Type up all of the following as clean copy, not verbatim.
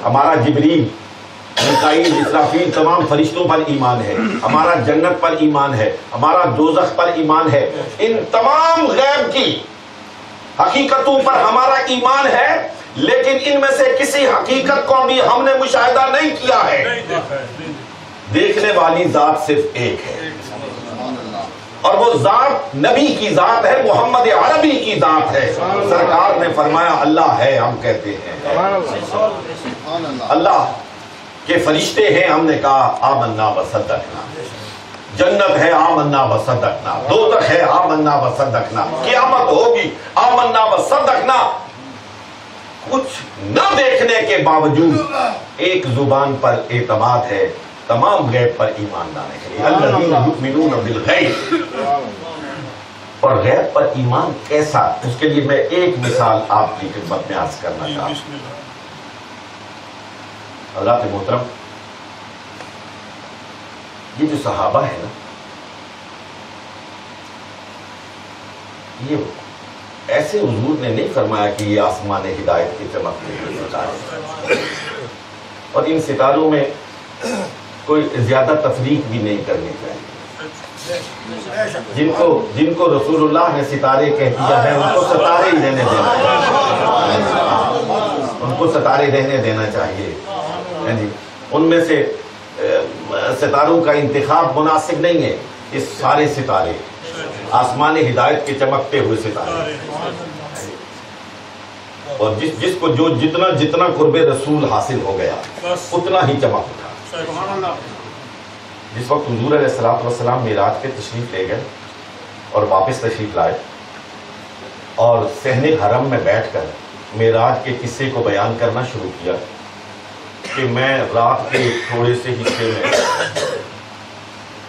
ہمارا جبریل، میکائیل، اسرافیل تمام فرشتوں پر ایمان ہے، ہمارا جنت پر ایمان ہے، ہمارا دوزخ پر ایمان ہے، ان تمام غیب کی حقیقتوں پر ہمارا ایمان ہے، لیکن ان میں سے کسی حقیقت کو بھی ہم نے مشاہدہ نہیں کیا ہے۔ دیکھنے والی ذات صرف ایک ہے، اور وہ ذات نبی کی ذات ہے، محمد عربی کی ذات ہے۔ سرکار نے فرمایا اللہ ہے، ہم کہتے ہیں اللہ کے فرشتے ہیں، ہم نے کہا آمنا وصدقنا، جنت ہے آمنا وصدقنا، دوزخ ہے آمنا وصدقنا، قیامت ہوگی آمنا وصدقنا۔ کچھ نہ دیکھنے کے باوجود ایک زبان پر اعتماد ہے، تمام غیب پر ایمان لانے کے لیے، الذین یؤمنون بالغیب۔ اور غیب پر ایمان کیسا، اس کے لیے میں ایک مثال آپ کی خدمت میں عرض کرنا چاہتا ہوں۔ حضرات محترم، یہ جو صحابہ ہے نا، یہ ایسے حضور نے نہیں فرمایا کہ یہ آسمان ہدایت کے چمکتے ہوئے ستارے، اور ان ستاروں میں کوئی زیادہ تفریق بھی نہیں کرنی چاہیے۔ جن کو رسول اللہ نے ستارے کہہ دیا ہے، ان کو ستارے ہی رہنے دینا چاہیے، ان کو ستارے رہنے دینا چاہیے۔ ان میں سے ستاروں کا انتخاب مناسب نہیں ہے، یہ سارے ستارے آسمان ہدایت کے چمکتے ہوئے ستارے، اور جس کو جو جتنا قرب رسول حاصل ہو گیا اتنا ہی چمک اٹھا۔ جس وقت حضور علیہ الصلوۃ والسلام معراج پہ تشریف لے گئے اور واپس تشریف لائے، اور صحن حرم میں بیٹھ کر معراج کے قصے کو بیان کرنا شروع کیا کہ میں رات کے تھوڑے سے حصے میں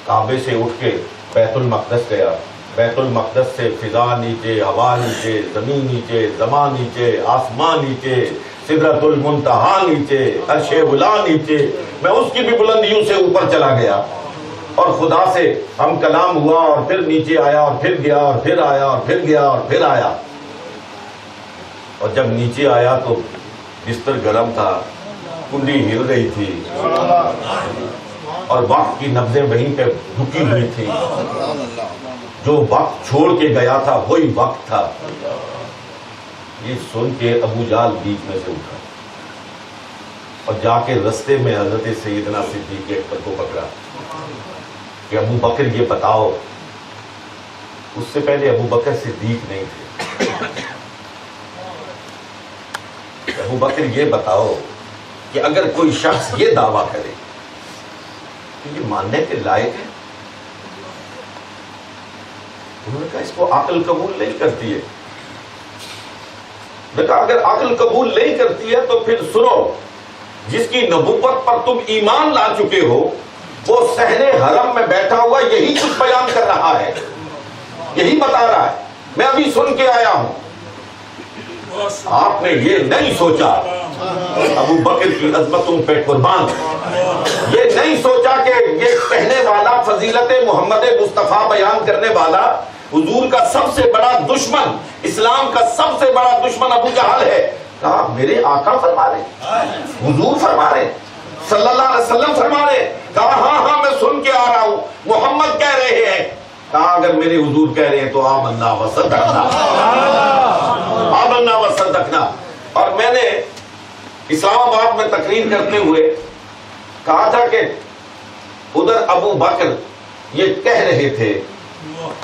کعبے سے اٹھ کے بیت المقدس گیا، بیت المقدس سے فضا نیچے، ہوا نیچے، زمین نیچے، زمان نیچے، آسمان نیچے، سدرۃ المنتہا نیچے، عرش اولی نیچے، میں اس کی بھی بلندیوں سے اوپر چلا گیا، اور خدا سے ہم کلام ہوا، اور پھر نیچے آیا، اور پھر گیا، اور پھر آیا، اور پھر گیا، اور پھر آیا۔ اور جب نیچے آیا تو بستر گرم تھا، کنڈی ہل رہی تھی، اور وقت کی نبضیں وہیں پہ رکی ہوئی تھی۔ جو وقت چھوڑ کے گیا تھا وہی وقت تھا۔ یہ سن کے ابو جہل بیچ میں سے اٹھا اور جا کے رستے میں حضرت سیدنا صدیق اکبر کو پکڑا کہ ابو بکر یہ بتاؤ، اس سے پہلے ابو بکر صدیق نہیں تھے، ابو بکر یہ بتاؤ کہ اگر کوئی شخص یہ دعویٰ کرے کہ یہ ماننے کے لائق ہے، انہوں نے کہا اس کو عقل قبول نہیں کرتی ہے۔ میں کہا اگر عقل قبول نہیں کرتی ہے تو پھر سنو، جس کی نبوت پر تم ایمان لا چکے ہو وہ صحن حرم میں بیٹھا ہوا یہی کچھ بیان کر رہا ہے، یہی بتا رہا ہے، میں ابھی سن کے آیا ہوں۔ آپ نے یہ نہیں سوچا، ابو بکر کی عظمتوں پہ قربان، یہ نہیں سوچا کہ یہ کہنے والا، فضیلت محمد مصطفیٰ بیان کرنے والا، حضور کا سب سے بڑا دشمن، اسلام کا سب سے بڑا دشمن ابو جہل ہے۔ کہا میرے آقا فرما رہے، حضور فرما رہے، صلی اللہ علیہ وسلم فرما رہے۔ کہا ہاں میں سن کے آ رہا ہوں، محمد کہہ رہے ہیں۔ کہا اگر میرے حضور کہہ رہے ہیں تو آمنا وصدقنا، آمنا وصدقنا۔ اور میں نے اسلام آباد میں تقریر کرتے ہوئے کہا تھا کہ ادھر ابو بکر یہ کہہ رہے تھے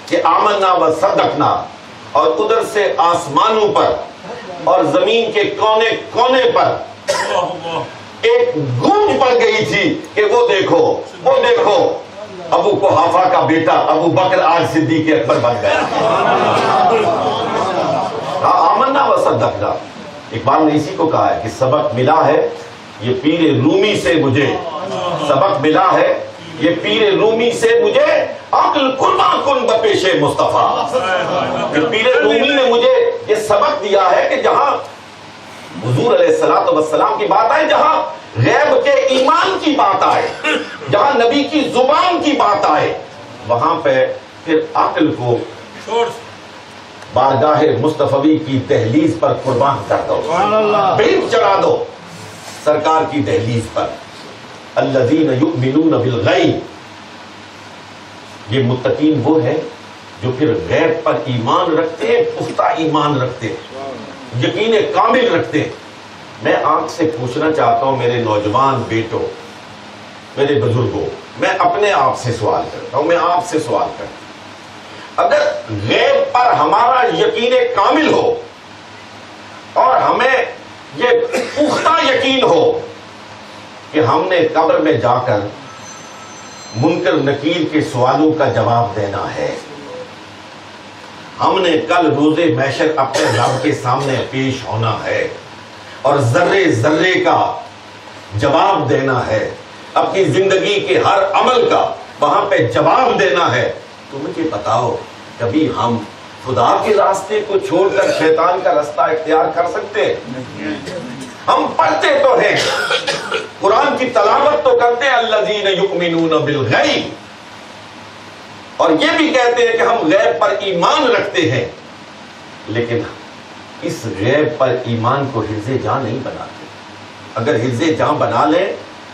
کہ آمنا وصدقنا، اور ادھر سے آسمانوں پر اور زمین کے کونے کونے پر ایک گونج پڑ گئی تھی کہ وہ دیکھو ابو قحافہ کا بیٹا ابو بکر آج صدیق اکبر بن گیا۔ آمنا وصدقنا۔ اقبال نے اسی کو کہا ہے کہ سبق ملا ہے یہ پیر رومی سے مجھے، سبق ملا ہے یہ پیر رومی سے مجھے، عقل قربان کن بپیش مصطفیٰ۔ پیر رومی نے مجھے یہ سبق دیا ہے کہ جہاں حضور علیہ الصلوۃ والسلام کی بات آئے، جہاں غیب کے ایمان کی بات آئے، جہاں نبی کی زبان کی بات آئے، وہاں پہ پھر عقل کو بارگاہ مصطفی کی دہلیز پر قربان کر دو، بھیٹ چڑھا دو۔ سرکار کی دہلیز پر. الذین یؤمنون بالغیب، یہ متقین وہ ہیں جو پھر غیب پر ایمان رکھتے ہیں، پختہ ایمان رکھتے ہیں، یقین کامل رکھتے ہیں. میں آپ سے پوچھنا چاہتا ہوں میرے نوجوان بیٹوں، میرے بزرگوں، میں اپنے آپ سے سوال کرتا ہوں، میں آپ سے سوال کرتا ہوں، اگر غیب پر ہمارا یقین کامل ہو اور ہمیں یہ پختہ یقین ہو کہ ہم نے قبر میں جا کر منکر نکیر کے سوالوں کا جواب دینا ہے، ہم نے کل روز محشر اپنے رب کے سامنے پیش ہونا ہے اور ذرے ذرے کا جواب دینا ہے، اپنی زندگی کے ہر عمل کا وہاں پہ جواب دینا ہے، تو مجھے بتاؤ کبھی ہم خدا کے راستے کو چھوڑ کر شیطان کا راستہ اختیار کر سکتے ہیں؟ ہم پڑھتے تو ہیں، قرآن کی تلاوت تو کرتے ہیں، الذین یؤمنون بالغیب، اور یہ بھی کہتے ہیں کہ ہم غیب پر ایمان رکھتے ہیں، لیکن اس غیب پر ایمان کو حفظ جاں نہیں بناتے. اگر حفظ جاں بنا لیں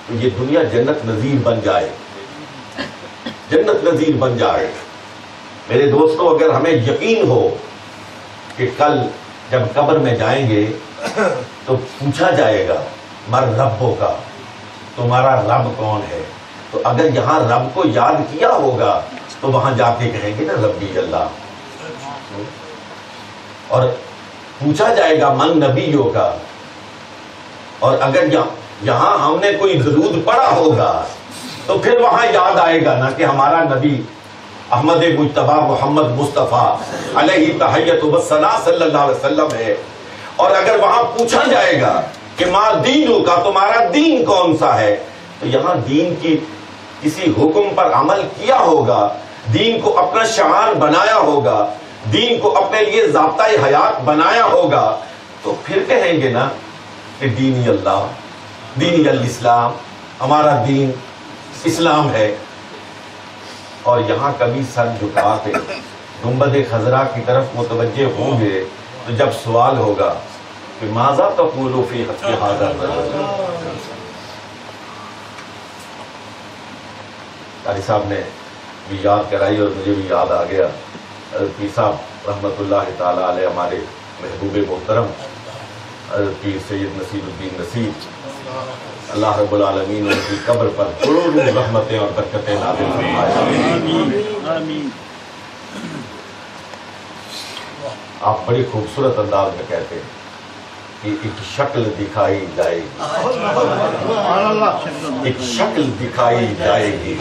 تو یہ دنیا جنت نظیر بن جائے، جنت نظیر بن جائے. میرے دوستوں، اگر ہمیں یقین ہو کہ کل جب قبر میں جائیں گے تو پوچھا جائے گا مر ربوں کا، تمہارا رب کون ہے، تو اگر یہاں رب کو یاد کیا ہوگا تو وہاں جا کے کہیں گے نا ربی اللہ. اور پوچھا جائے گا من نبیوں کا، اور اگر یہاں ہم نے کوئی درود پڑھا ہوگا تو پھر وہاں یاد آئے گا نا کہ ہمارا نبی احمد مجتبی محمد مصطفیٰ علیہ تحیۃ و ثنا صلی اللہ علیہ وسلم ہے. اور اگر وہاں پوچھا جائے گا کہ ما دینوں کا، تمہارا دین کون سا ہے، تو یہاں دین کی کسی حکم پر عمل کیا ہوگا، دین کو اپنا شعار بنایا ہوگا، دین کو اپنے لیے ضابطۂ حیات بنایا ہوگا، تو پھر کہیں گے نا کہ دینی اللہ، دینی الاسلام، ہمارا دین اسلام ہے. اور یہاں کبھی سر جھکا کے گنبد خضرا کی طرف متوجہ ہوں گے تو جب سوال ہوگا کہ ماذا تقول فی حق ھذا الرجل، قاری صاحب نے بھی یاد کرائی اور مجھے بھی یاد آ گیا. پیر صاحب رحمۃ اللہ تعالی علیہ، ہمارے محبوب محترم پیر سید نصیر الدین نصیر، اللہ رب العالمین ان کی قبر پر کروڑوں رحمتیں اور برکتیں نازل فرمائے. آمین. آپ بڑی خوبصورت انداز میں کہتے ہیں کہ ایک شکل دکھائی جائے گی، ایک شکل دکھائی جائے گی،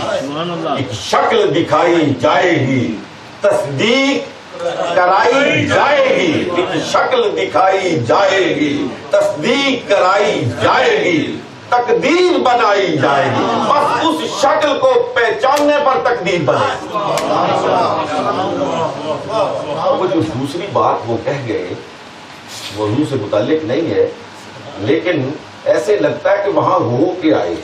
ایک شکل دکھائی جائے گی، تصدیق کرائی جائے گی، ایک شکل دکھائی جائے گی، تصدیق کرائی جائے گی، تقدیر بنائی جائے گی. بس اس شکل کو پہچاننے پر تقدیر بنے. وہ جو دوسری بات وہ کہہ گئے موضوع سے متعلق نہیں ہے، لیکن ایسے لگتا ہے کہ وہاں ہو کے آئے،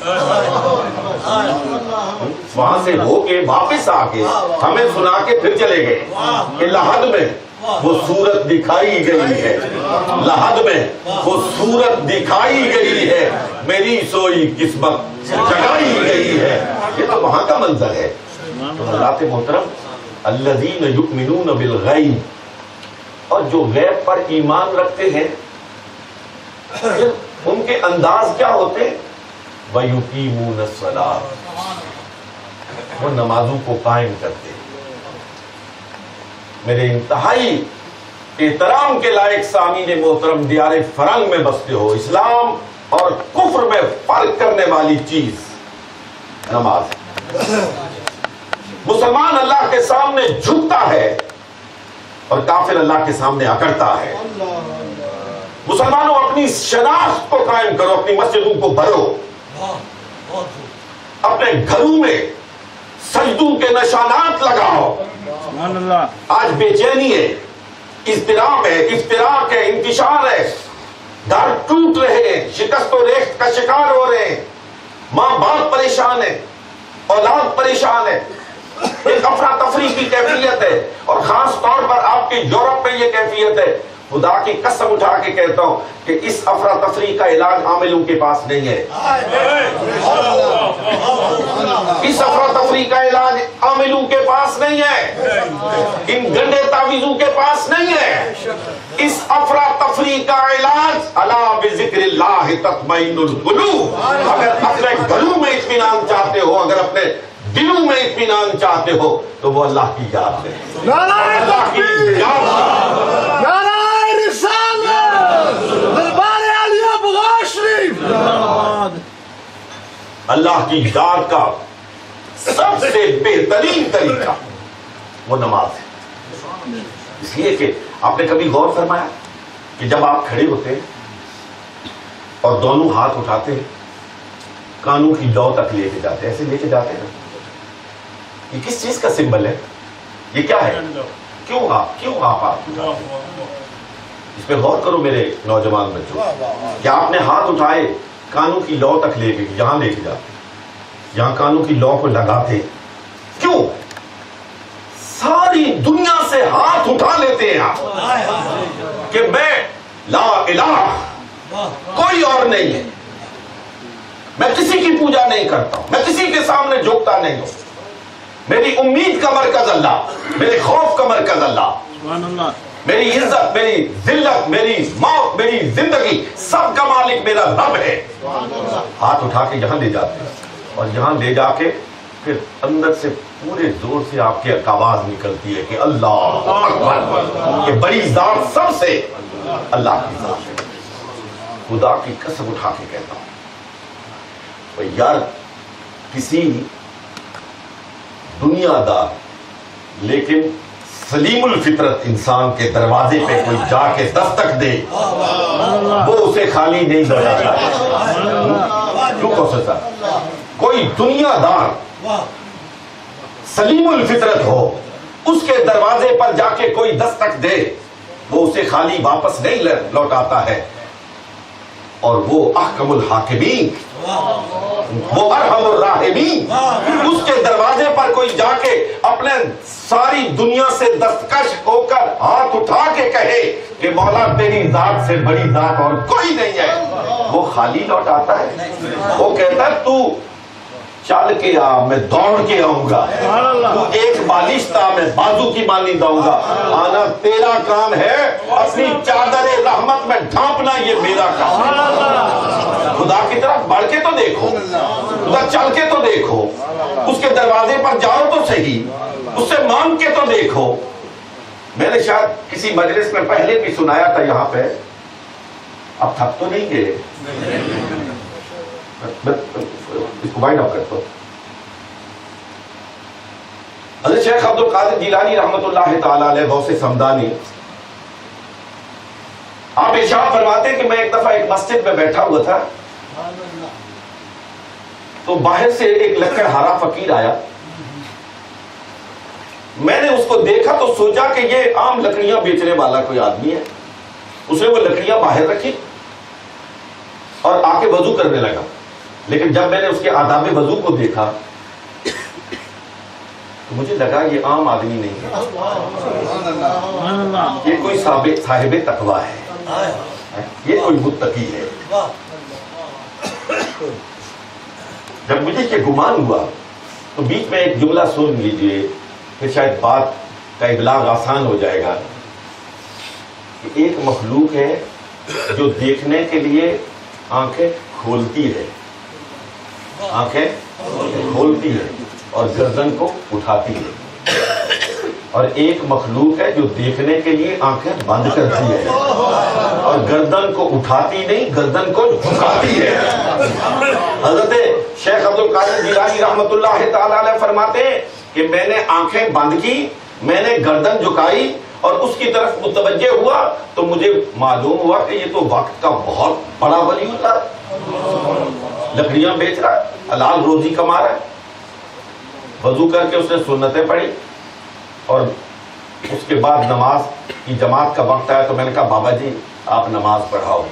وہاں سے ہو کے واپس آ کے ہمیں سنا کے پھر چلے گئے کہ لحد میں وہ صورت دکھائی گئی ہے، لحد میں وہ صورت دکھائی گئی ہے، میری سوئی قسمت جگائی گئی ہے. یہ تو وہاں کا منظر ہے. تو حضرات محترم، الذین یؤمنون بالغیب، اور جو غیب پر ایمان رکھتے ہیں ان کے انداز کیا ہوتے ہیں؟ وَيُقِيمُونَ الصَّلَاةَ، وہ نمازوں کو قائم کرتے ہیں. میرے انتہائی احترام کے لائق سامعین محترم، دیار فرنگ میں بستے ہو، اسلام اور کفر میں فرق کرنے والی چیز نماز. مسلمان اللہ کے سامنے جھکتا ہے اور کافر اللہ کے سامنے اکڑتا ہے. مسلمانوں، اپنی شناخت کو قائم کرو، اپنی مسجدوں کو بھرو، اپنے گھروں میں سجدوں کے نشانات لگاؤ. آج بے چینی ہے، اضطراب ہے، افتراق ہے، انتشار ہے، گھر ٹوٹ رہے ہیں، شکست و ریخت کا شکار ہو رہے ہیں، ماں باپ پریشان ہے، اولاد پریشان ہے، ایک افراتفری کی کیفیت ہے. اور خاص طور پر آپ کے یورپ میں یہ کیفیت ہے. خدا کی قسم اٹھا کے کہتا ہوں کہ اس افراتفری کا علاج عاملوں کے پاس نہیں ہے. اس افراتفری کا علاج عاملوں کے پاس نہیں ہے, ان گنڈے تعویذوں کے پاس نہیں ہے. اس افراتفری کا علاج الا بذکر اللہ تطمئن القلوب. اگر اپنے گلوں میں اطمینان چاہتے ہو, اگر اپنے دلوں میں اطمینان چاہتے ہو, تو وہ اللہ کی یاد ہے. اللہ کی یاد ہے. اللہ کی یاد کا سب سے بہترین طریقہ وہ نماز ہے. اس لیے کہ آپ نے کبھی غور فرمایا کہ جب آپ کھڑے ہوتے ہیں اور دونوں ہاتھ اٹھاتے ہیں, کانوں کی لو تک لے کے جاتے ہیں, ایسے لے کے جاتے ہیں نا, یہ کس چیز کا سمبل ہے؟ یہ کیا ہے؟ کیوں آپ اس پہ غور کرو میرے نوجوان بچوں. کیا آپ نے ہاتھ اٹھائے, کانوں کی لو تک لے کے یہاں لے کے جاتے, یہاں کانوں کی لو کو لگاتے, کیوں؟ ساری دنیا سے ہاتھ اٹھا لیتے ہیں آپ کہ میں لا الہ, کوئی اور نہیں ہے, میں کسی کی پوجا نہیں کرتا ہوں, میں کسی کے سامنے جھکتا نہیں ہوں, میری امید کا مرکز اللہ, میرے خوف کا مرکز اللہ, میری عزت, میری ذلت, میری موت, میری زندگی, سب کا مالک میرا رب ہے. ہاتھ اٹھا کے یہاں لے جاتے ہیں, اور یہاں لے جا کے پھر اندر سے پورے زور سے آپ کی آواز نکلتی ہے کہ اللہ اکبر. یہ بڑی ذات سب سے اللہ کی ذات ہے. خدا کی قسم اٹھا کے کہتا ہوں یار, کسی دنیا دار لیکن سلیم الفطرت انسان کے دروازے پہ کوئی جا کے دستک دے, وہ اسے خالی نہیں لوٹاتا. کیوں کوشش صاحب, کوئی دنیا دار سلیم الفطرت ہو, اس کے دروازے پر جا کے کوئی دستک دے, وہ اسے خالی واپس نہیں لوٹاتا ہے. اور وہ احکم الحاکمین, وہ ارحم الراحمین, اس کے دروازے پر کوئی جا کے اپنے ساری دنیا سے دستکش ہو کر ہاتھ اٹھا کے کہے کہ مولا تیری ذات سے بڑی ذات اور کوئی نہیں ہے, وہ خالی لوٹاتا ہے. وہ کہتا ہے تو چل کے آ, میں دوڑ کے آؤں گا, تو ایک بالش تھا, میں بازو کی مانند آؤں گا. آنا تیرا کام ہے, اپنی چادر رحمت میں ڈھانپنا یہ میرا کام ہے. خدا کی طرف بڑھ کے تو دیکھو, خدا چل کے تو دیکھو, اس کے دروازے پر جاؤ تو صحیح, اس سے مانگ کے تو دیکھو. میں نے شاید کسی مجلس میں پہلے بھی سنایا تھا یہاں پہ, اب تھک تو نہیں گئے, اس کو وائنڈ اپ کرتا ہوں. حضرت شیخ عبد القادر جیلانی رحمۃ اللہ تعالی علیہ غوث سمدانی, آپ ارشاد فرماتے ہیں کہ میں ایک دفعہ ایک مسجد میں بیٹھا ہوا تھا, تو باہر سے ایک لکڑہارا فقیر آیا. میں نے اس کو دیکھا تو سوچا کہ یہ عام لکڑیاں بیچنے والا کوئی آدمی ہے. اس نے وہ لکڑیاں باہر رکھی اور آ کے وضو کرنے لگا. لیکن جب میں نے اس کے آداب وضو کو دیکھا تو مجھے لگا یہ عام آدمی نہیں ہے, یہ کوئی صاحب تقویٰ ہے, یہ کوئی متقی ہے. جب مجھے یہ گمان ہوا تو بیچ میں ایک جملہ سن لیجئے, پھر شاید بات کا ابلاغ آسان ہو جائے گا. کہ ایک مخلوق ہے جو دیکھنے کے لیے آنکھیں کھولتی ہے, آنکھیں کھولتی ہے اور گردن کو اٹھاتی ہے, اور ایک مخلوق ہے جو دیکھنے کے لیے آنکھیں بند کرتی ہے اور گردن کو اٹھاتی نہیں, گردن کو جھکاتی ہے. حضرت شیخ عبد القادر جیلانی رحمۃ اللہ تعالی علیہ فرماتے ہیں کہ میں نے آنکھیں بند کی, میں نے گردن جھکائی اور اس کی طرف متوجہ ہوا تو مجھے معلوم ہوا کہ یہ تو وقت کا بہت بڑا ولی ہوتا ہے, لکڑیاں بیچ رہا ہے, حلال روزی کما رہا ہے. وضو کر کے اس نے سنتیں پڑھی اور اس کے بعد نماز کی جماعت کا وقت آیا تو میں نے کہا بابا جی آپ نماز پڑھاؤ.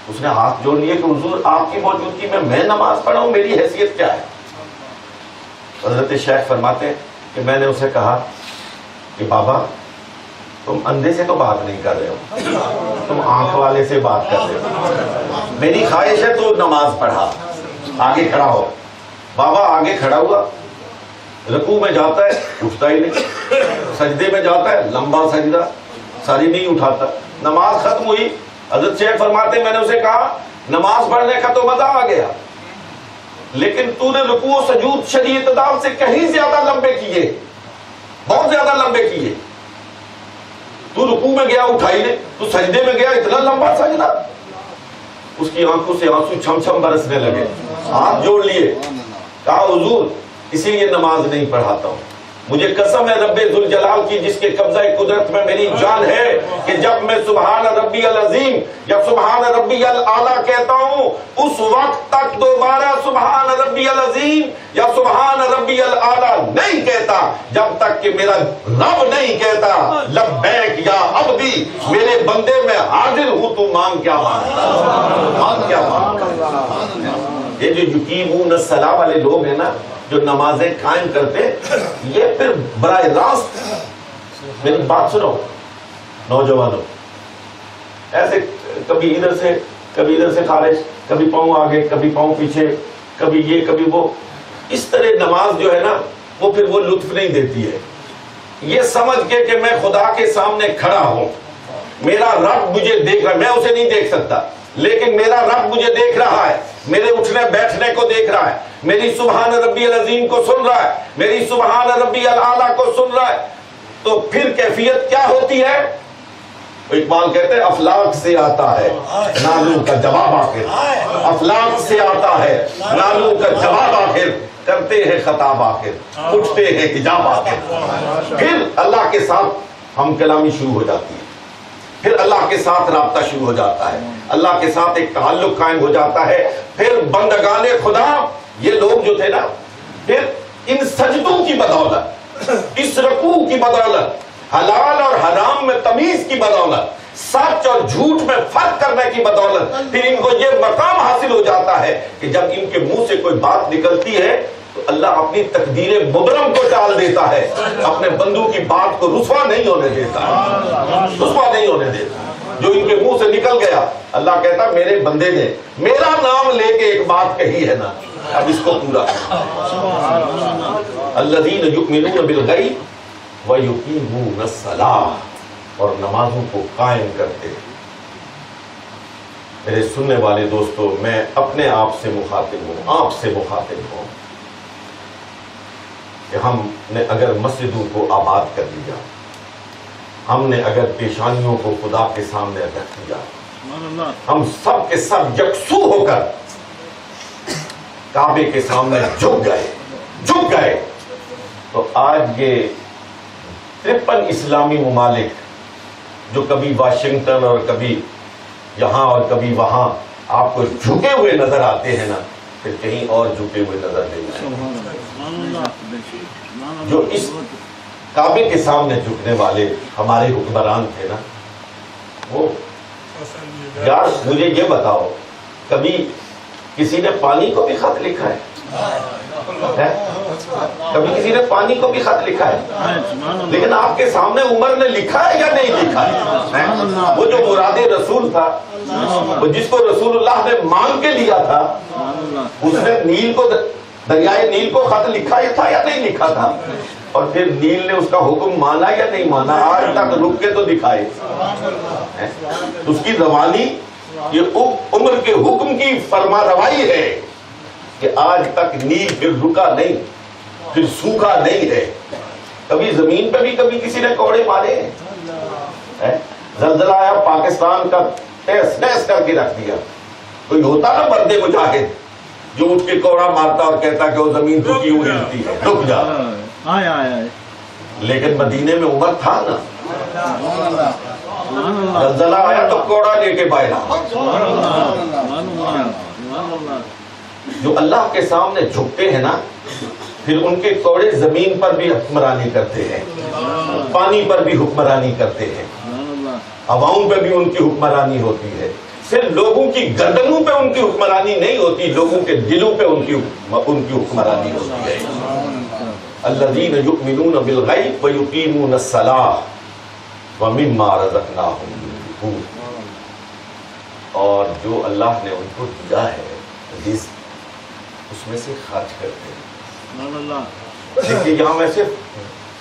اس نے ہاتھ جوڑ لیے کہ حضور آپ کی موجودگی میں نماز پڑھاؤں, میری حیثیت کیا ہے؟ حضرت شیخ فرماتے ہیں کہ میں نے اسے کہا کہ بابا تم اندھے سے تو بات نہیں کر رہے ہو، تم آنکھ والے سے بات کر رہے ہو۔ میری خواہش ہے تو نماز پڑھا، آگے کھڑا ہو۔ بابا آگے کھڑا ہوا، رکوع میں جاتا ہے اٹھتا ہی نہیں، سجدے میں جاتا ہے لمبا سجدہ ساری نہیں اٹھاتا۔ نماز ختم ہوئی، حضرت شیخ فرماتے میں نے اسے کہا نماز پڑھنے کا تو مزہ آ گیا، لیکن تو نے رکوع و سجود شدید اعتدال سے کہیں زیادہ لمبے کیے، بہت زیادہ لمبے کیے۔ تو رکوع میں گیا اٹھا ہی نہیں، تو سجدے میں گیا اتنا لمبا سجدہ۔ اس کی آنکھوں سے آنسو چھم چھم برسنے لگے، ہاتھ جوڑ لیے، کہا حضور اسی لیے نماز نہیں پڑھاتا ہوں، مجھے قسم ہے رب ذوالجلال کی جس کے قبضہ قدرت میں میری جان ہے کہ جب میں سبحان ربی العظیم یا سبحان ربی الاعلیٰ کہتا ہوں اس وقت تک دوبارہ سبحان ربی العظیم یا سبحان ربی الاعلیٰ نہیں کہتا جب تک کہ میرا رب نہیں کہتا لبیک یا عبدی، میرے بندے میں حاضر ہوں، تو مانگ کیا مانگتا، مانگ کیا مانگتا۔ یہ جو یقیمون الصلاۃ والے لوگ ہیں نا جو نمازیں قائم کرتے، یہ پھر براہ راست میری بات سنو نوجوانوں، ایسے کبھی ادھر سے خارج، کبھی پاؤں آگے کبھی پاؤں پیچھے، کبھی یہ کبھی وہ، اس طرح نماز جو ہے نا وہ پھر وہ لطف نہیں دیتی ہے۔ یہ سمجھ کے کہ میں خدا کے سامنے کھڑا ہوں، میرا رب مجھے دیکھ رہا ہے، میں اسے نہیں دیکھ سکتا لیکن میرا رب مجھے دیکھ رہا ہے، میرے اٹھنے بیٹھنے کو دیکھ رہا ہے، میری سبحان ربی العظیم کو سن رہا ہے، میری سبحان ربی الاعلیٰ کو سن رہا ہے، تو پھر کیفیت کیا ہوتی ہے؟ اقبال کہتے ہیں افلاک سے آتا ہے نالوں کا جواب آخر، افلاک سے آتا ہے نالوں کا جواب آخر، کرتے ہیں خطاب آخر، اٹھتے ہیں حجاب آخر۔ پھر اللہ کے ساتھ ہم کلامی شروع ہو جاتی ہے، پھر اللہ کے ساتھ رابطہ شروع ہو جاتا ہے، اللہ کے ساتھ ایک تعلق قائم ہو جاتا ہے۔ پھر بندگان خدا یہ لوگ جو تھے نا، پھر ان سجدوں کی بدولت، اس رکوع کی بدولت، حلال اور حرام میں تمیز کی بدولت، سچ اور جھوٹ میں فرق کرنے کی بدولت، پھر ان کو یہ مقام حاصل ہو جاتا ہے کہ جب ان کے منہ سے کوئی بات نکلتی ہے تو اللہ اپنی تقدیر مبرم کو ٹال دیتا ہے، اپنے بندوں کی بات کو رسوا نہیں ہونے دیتا، رسوا نہیں ہونے دیتا۔ جو ان کے منہ سے نکل گیا اللہ کہتا میرے بندے نے میرا نام لے کے ایک بات کہی ہے نا، اب اس کو پورا۔ الذین یؤمنون بالغیب ویقیمون الصلاۃ، اور نمازوں کو قائم کرتے۔ میرے سننے والے دوستو، میں اپنے آپ سے مخاطب ہوں، آپ سے مخاطب ہوں کہ ہم نے اگر مسجدوں کو آباد کر دیا، ہم نے اگر پیشانیوں کو خدا کے سامنے رکھ دیا، ہم سب کے سب یکسو ہو کر کعبے کے سامنے جھک گئے، تو آج یہ 53 اسلامی ممالک جو کبھی واشنگٹن اور کبھی یہاں اور کبھی وہاں آپ کو جھکے ہوئے نظر آتے ہیں نا، پھر کہیں اور جھکے ہوئے نظر نہیں آتے۔ جو اس کعبے کے سامنے جھکنے والے ہمارے حکمران تھے نا، وہ یار مجھے یہ بتاؤ کبھی کسی نے پانی کو بھی خط لکھا ہے؟ کبھی کسی نے پانی کو بھی خط لکھا ہے؟ لیکن آپ کے سامنے عمر نے لکھا ہے یا نہیں لکھا ہے؟ وہ جو مراد رسول تھا، وہ جس کو رسول اللہ نے مانگ کے لیا تھا، اس نے نیل کو، دریائے نیل کو خط لکھا تھا یا نہیں لکھا تھا؟ اور پھر نیل نے اس کا حکم مانا یا نہیں مانا؟ آج تک رک کے تو دکھائے اس کی روانی، یہ عمر کے حکم کی فرما روائی ہے کہ آج تک نیل پھر رکا نہیں، پھر سوکھا نہیں ہے۔ کبھی زمین پہ بھی کبھی کسی نے کوڑے مارے ہیں؟ زلزلہ آیا پاکستان کا تیس نیس کر کے رکھ دیا، کوئی ہوتا نا مرد مجاہد جو اٹھ کے کوڑا مارتا اور کہتا کہ وہ زمین تو کیوں ہلتی ہے، رک جا۔ لیکن مدینے میں عمر تھا نا، زلزلہ آیا تو کوڑا لے کے باہر۔ جو اللہ کے سامنے جھکتے ہیں نا، پھر ان کے کوڑے زمین پر بھی حکمرانی کرتے ہیں، پانی پر بھی حکمرانی کرتے ہیں، ہواؤں پہ بھی ان کی حکمرانی ہوتی ہے۔ صرف لوگوں کی گردنوں پہ ان کی حکمرانی نہیں ہوتی، لوگوں کے دلوں پہ ان کی حکمرانی ہوتی ہے۔ الذین یؤمنون بالغیب ویقیمون الصلاۃ، وَمِمَّا رَزَقْنَاهُمْ يُنْفِقُونَ، اور جو اللہ نے ان کو دیا ہے رزق اس میں سے خرچ کرتے ہیں۔ دیکھیے یہاں میں صرف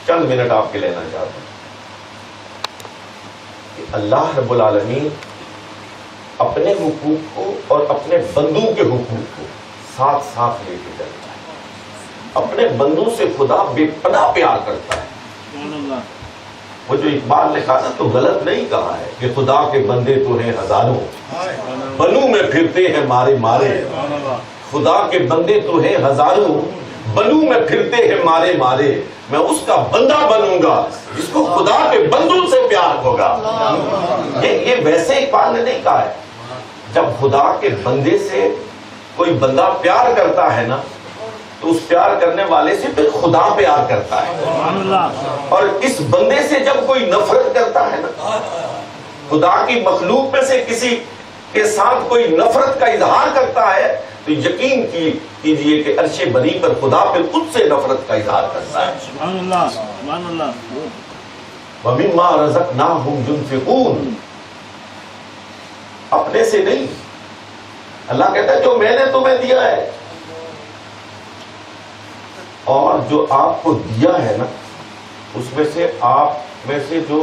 چند منٹ آپ کے لینا چاہتا ہوں کہ اللہ رب العالمین اپنے حقوق کو اور اپنے بندوں کے حقوق کو ساتھ ساتھ لے کے چلتا ہے۔ اپنے بندوں سے خدا بے پناہ پیار کرتا ہے۔ وہ جو اقبال نے کہا تو غلط نہیں کہا ہے کہ خدا کے بندے تو ہیں ہزاروں، بنوں میں پھرتے ہیں مارے مارے۔ خدا کے بندے تو ہیں ہزاروں، بنوں میں پھرتے ہیں مارے مارے۔ میں اس کا بندہ بنوں گا جس کو خدا کے بندوں سے پیار ہوگا۔ یہ ویسے اقبال نے نہیں کہا ہے۔ جب خدا کے بندے سے کوئی بندہ پیار کرتا ہے نا تو اس پیار کرنے والے سے پھر خدا پیار کرتا ہے، اور اس بندے سے جب کوئی نفرت کرتا ہے نا، خدا کی مخلوق میں سے کسی کے ساتھ کوئی نفرت کا اظہار کرتا ہے تو یقین کیجئے کہ عرش بری پر خدا پھر اس سے نفرت کا اظہار کرتا ہے۔ وَمِمَّا رَزَقْنَاهُمْ يُنْفِقُونَ، اپنے سے نہیں، اللہ کہتا ہے جو میں نے تمہیں دیا ہے، اور جو آپ کو دیا ہے نا اس میں سے آپ میں سے جو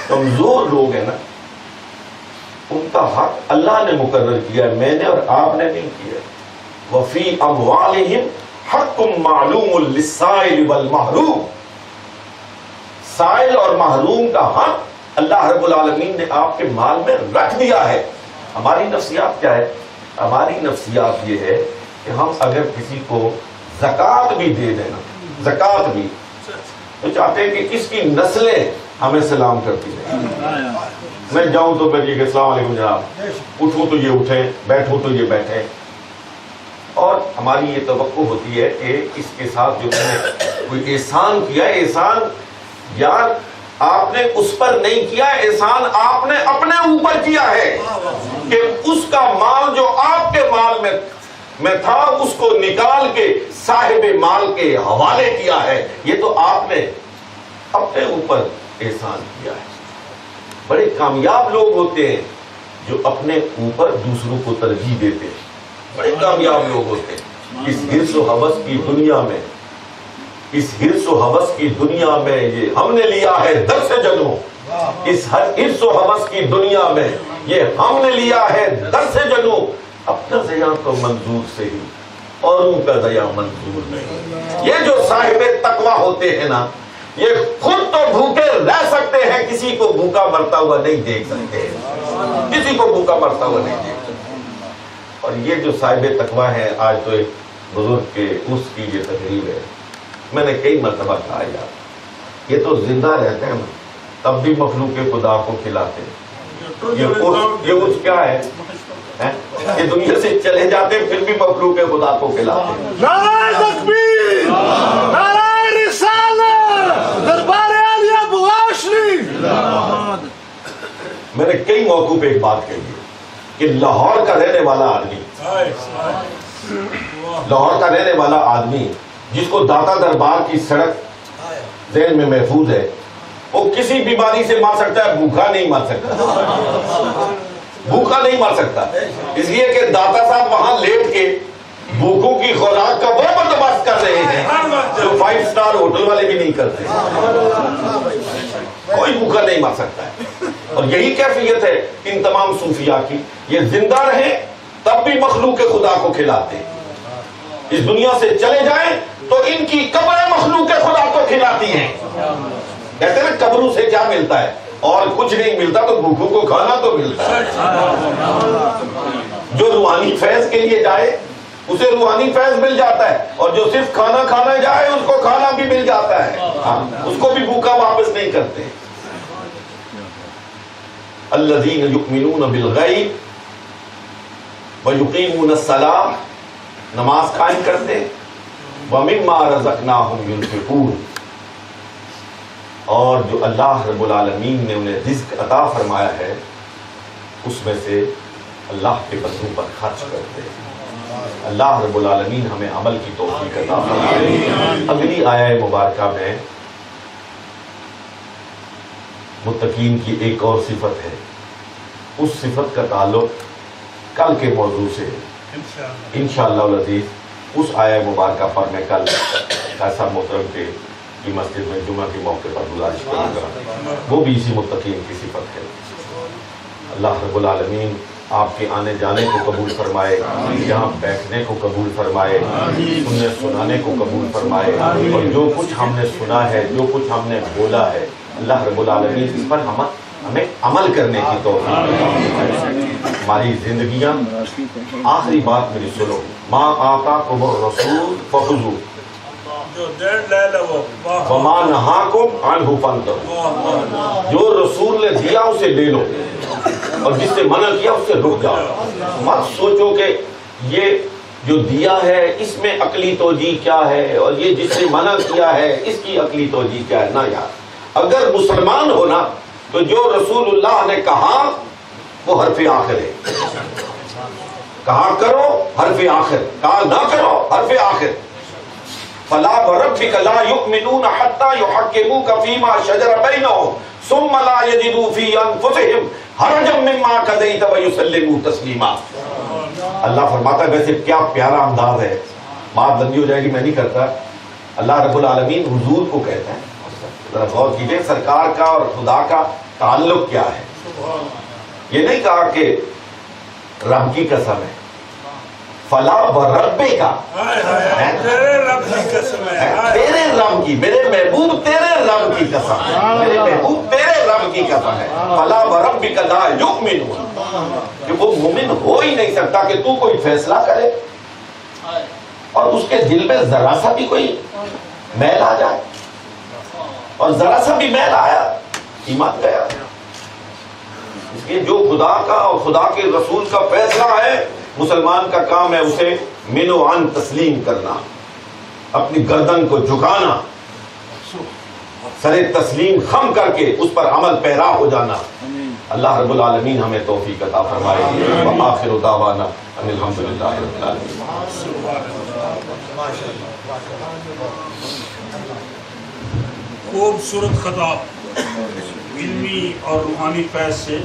کمزور لوگ ہیں نا ان کا حق اللہ نے مقرر کیا ہے، میں نے اور آپ نے نہیں کیا۔ وَفِي أَمْوَالِهِمْ حَقٌّ مَعْلُومٌ لِلسَّائِلِ وَالْمَحْرُومِ، سائل اور محروم کا حق اللہ رب العالمین نے آپ کے مال میں رکھ دیا ہے۔ ہماری نفسیات کیا ہے؟ ہماری نفسیات یہ ہے کہ ہم اگر کسی کو زکوٰۃ بھی دے دینا، زکوٰۃ بھی، تو چاہتے ہیں کہ اس کی نسلیں ہمیں سلام کرتی ہیں۔ میں جاؤں تو میں یہ کہ السلام علیکم جناب، اٹھوں تو یہ اٹھیں، بیٹھوں تو یہ بیٹھیں، اور ہماری یہ توقع ہوتی ہے کہ اس کے ساتھ جو میں نے کوئی احسان کیا ہے، احسان یار آپ نے اس پر نہیں کیا، احسان آپ نے اپنے اوپر کیا ہے کہ اس کا مال جو آپ کے مال میں تھا اس کو نکال کے صاحب مال کے حوالے کیا ہے۔ یہ تو آپ نے اپنے اوپر احسان کیا ہے۔ بڑے کامیاب لوگ ہوتے ہیں جو اپنے اوپر دوسروں کو ترجیح دیتے ہیں، بڑے کامیاب لوگ ہوتے ہیں۔ اس حرص و ہوس کی دنیا میں، اس حرص و ہوس کی دنیا میں یہ ہم نے لیا ہے درس جنوں، اس حرص و ہوس کی دنیا میں یہ ہم نے لیا ہے درس جنوں، اپنا زیاں تو منظور سے ہی اوروں کا زیاں منظور نہیں۔ یہ جو صاحب تقویٰ ہوتے ہیں نا یہ خود تو بھوکے رہ سکتے ہیں، کسی کو بھوکا مرتا ہوا نہیں دیکھ سکتے، کسی کو بھوکا مرتا ہوا نہیں دیکھ سکتے۔ اور یہ جو صاحب تقویٰ ہے، آج تو ایک بزرگ کے اس کی یہ تقریب ہے، میں نے کئی مرتبہ کہا یار یہ تو زندہ رہتے ہیں تب بھی مخلوق خدا کو کھلاتے ہیں، یہ اس کیا ہے کہ دنیا سے چلے جاتے پھر بھی مخلوق خدا کو کھلاتے ہیں۔ نعرہ تکبیر، نعرہ رسالت، دربار عالیہ بغاشلی۔ میں نے کئی موقعوں پہ ایک بات کہی ہے کہ لاہور کا رہنے والا آدمی جس کو داتا دربار کی سڑک ذہن میں محفوظ ہے، وہ کسی بیماری سے مر سکتا ہے، بھوکا نہیں مر سکتا، بھوکا نہیں مر سکتا، اس لیے کہ داتا صاحب وہاں لیٹ کے بھوکوں کی خوراک کا وہ بندوبست کر رہے ہیں جو 5 سٹار ہوٹل والے بھی نہیں کرتے۔ کوئی بھوکا نہیں مر سکتا ہے، اور یہی کیفیت ہے ان تمام صوفیاء کی، یہ زندہ رہیں تب بھی مخلوق خدا کو کھلاتے ہیں، اس دنیا سے چلے جائیں تو ان کی قبریں مخلوق خدا کو کھلاتی ہیں۔ کہتے ہیں قبروں سے کیا ملتا ہے؟ اور کچھ نہیں ملتا تو بھوکوں کو کھانا تو ملتا ہے۔ جو روحانی فیض کے لیے جائے اسے روحانی فیض مل جاتا ہے، اور جو صرف کھانا کھانا جائے اس کو کھانا بھی مل جاتا ہے، اس کو بھی بھوکا واپس نہیں کرتے۔ الذین یؤمنون بالغیب ویقیمون الصلاۃ، نماز قائم کرتے، ومما رزقناہم ینفقون، اور جو اللہ رب العالمین نے انہیں رزق عطا فرمایا ہے اس میں سے اللہ کے بندوں پر خرچ کرتے ہیں۔ اللہ رب العالمین ہمیں عمل کی توفیق عطا فرمائے۔ اگلی آیہ مبارکہ میں متقین کی ایک اور صفت ہے، اس صفت کا تعلق کل کے موضوع سے انشاءاللہ العزیز اس آیہ مبارکہ پر میں کل ایسا محترم کے کی مسجد میں جمعہ کے موقع پر گزارش کروں گا، وہ بھی اسی متقین کی صفت ہے۔ اللہ رب العالمین آپ کے آنے جانے کو قبول فرمائے، یہاں بیٹھنے کو قبول فرمائے، سننے سنانے کو قبول فرمائے، اور جو کچھ ہم نے سنا ہے، جو کچھ ہم نے بولا ہے، اللہ رب العالمین اس پر ہمیں عمل کرنے کی توفیق۔ ہماری زندگیاں، آخری بات میری سنو، ما آتاکم الرسول فخذوہ وما نہاکم عنہ فانتہوا، جو رسول نے دیا اسے لے لو اور جس سے منع کیا اس سے رک جاؤ۔ مت سوچو کہ یہ جو دیا ہے اس میں عقلی توجیہ کیا ہے، اور یہ جس سے منع کیا ہے اس کی عقلی توجیہ کیا ہے۔ نہ یار، اگر مسلمان ہونا تو جو رسول اللہ نے کہا وہ حرف آخر ہے، کہا کرو حرف آخر، کہا نہ کرو حرف آخر۔ فلا وربک لا یؤمنون حتی یحکموک فیما شجر بینہم ثم لا یجدوا فی انفسہم حرجا مما قضیت ویسلموا تسلیما۔ اللہ فرماتا ہے، ویسے کیا پیارا انداز ہے، بات لمبی ہو جائے گی میں نہیں کرتا۔ اللہ رب العالمین حضور کو کہتا ہے، ذرا غور کیجئے سرکار کا اور خدا کا تعلق کیا ہے۔ یہ نہیں کہا کہ رب کی قسم ہے، فلا وربک، تیرے رب کی قسم ہے، تیرے رب کی، میرے محبوب تیرے رب کی قسم ہے، میرے محبوب تیرے رب کی قسم ہے۔ فلا وربک لا یؤمنون، کہ وہ مومن ہو ہی نہیں سکتا کہ تو کوئی فیصلہ کرے اور اس کے دل میں ذرا سا بھی کوئی میل آ جائے، اور ذرا سا بھی میل آیا ایمان گیا۔ اس لیے جو خدا کا اور خدا کے رسول کا فیصلہ ہے، مسلمان کا کام ہے اسے من و عن تسلیم کرنا، اپنی گردن کو جھکانا، سر تسلیم خم کر کے اس پر عمل پیرا ہو جانا۔ اللہ رب العالمین ہمیں توفیق عطا فرمائے۔ وآخر دعوانا ان الحمدللہ رب العالمین۔ خوبصورت خطاب علمی اور روحانی فیض سے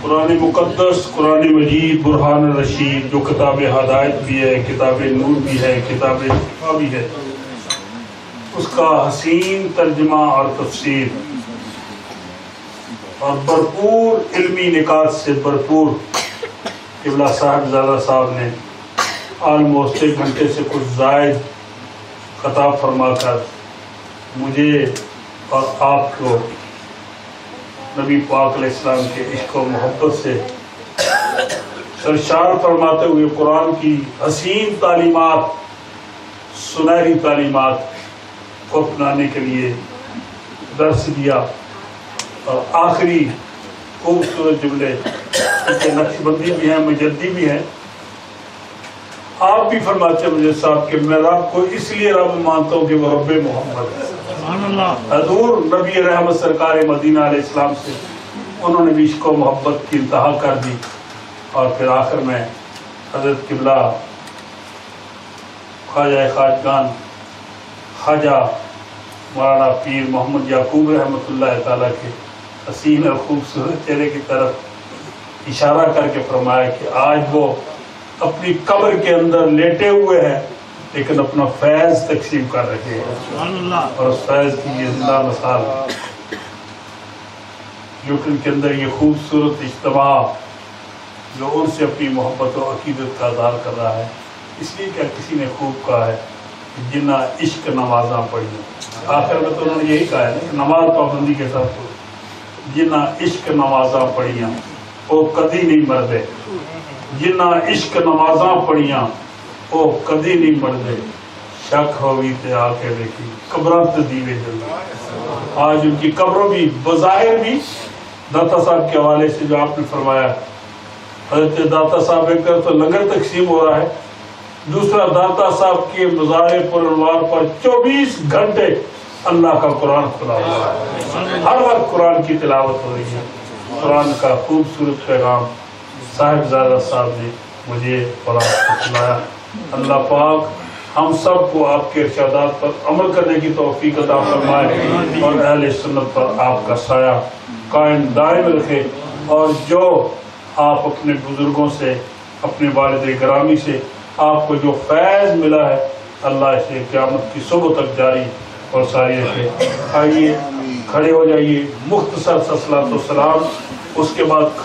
قرآن مقدس، قرآن مجید، برہان رشید، جو کتاب ہدایت بھی ہے، کتاب نور بھی ہے، کتاب شفا بھی ہے، اس کا حسین ترجمہ اور تفسیر اور بھرپور علمی نکات سے بھرپور قبلہ صاحب زادہ صاحب نے آلموسٹ 1 گھنٹے سے کچھ زائد خطاب فرما کر مجھے اور آپ کو نبی پاک علیہ السلام کے عشق و محبت سے سرشار فرماتے ہوئے قرآن کی حسین تعلیمات، سنہری تعلیمات کو اپنانے کے لیے درس دیا۔ اور آخری خوبصورت جملے، کیونکہ نقش بندی بھی ہیں، مجدی بھی ہیں، آپ بھی فرماتے ہیں مجھے صاحب کہ میں رب کو اس لیے رب مانتا ہوں کہ وہ رب محمد ہے۔ حضور نبی رحمت سرکار مدینہ علیہ السلام سے انہوں نے بھی عشق و محبت کی انتہا کر دی، اور پھر آخر میں حضرت قبلہ خواجہ خواجگان خواجہ مولانا پیر محمد یعقوب رحمۃ اللہ تعالیٰ کے حسین اور خوبصورت چہرے کی طرف اشارہ کر کے فرمایا کہ آج وہ اپنی قبر کے اندر لیٹے ہوئے ہیں لیکن اپنا فیض تقسیم کر رہے ہیں، اور اس فیض کی یہ زندہ مثال جو کہ ان کے اندر یہ خوبصورت اجتماع جو ان سے اپنی محبت و عقیدت کا اظہار کر رہا ہے۔ اس لیے کہ کسی نے خوب کہا ہے کہ جنہ عشق نمازاں پڑھی، آخر میں تو انہوں نے یہی کہا ہے کہ نماز پابندی کے ساتھ جنہ عشق نمازاں پڑھیاں وہ کدی نہیں مردے، جنہ عشق نمازاں پڑھیاں وہ کدی نہیں مردے، شک ہوئی تے آ کے دیکھی قبراں تے دیوے جلدے۔ آج ان کی قبروں بھی بظاہر بھی داتا صاحب کے حوالے سے جو آپ نے فرمایا، حضرت داتا صاحب ایک طرف تو لنگر تقسیم ہو رہا ہے، دوسرا داتا صاحب کے مزار پر انوار پر 24 گھنٹے اللہ کا قرآن کھلا ہوا ہے، ہر وقت قرآن کی تلاوت ہو رہی ہے۔ قرآن کا خوبصورت پیغام صاحب زادہ صاحب نے مجھے قرآن سنایا۔ اللہ پاک ہم سب کو آپ کے ارشادات پر عمل کرنے کی توفیق عطا فرمائے اور اہل سنت پر آپ کا سایہ قائم دائم رکھے، اور جو آپ اپنے بزرگوں سے، اپنے والد گرامی سے آپ کو جو فیض ملا ہے، اللہ اسے قیامت کی صبح تک جاری اور ساری رکھے۔ آئیے کھڑے ہو جائیے، مختصر سا صلاۃ و سلام، اس کے بعد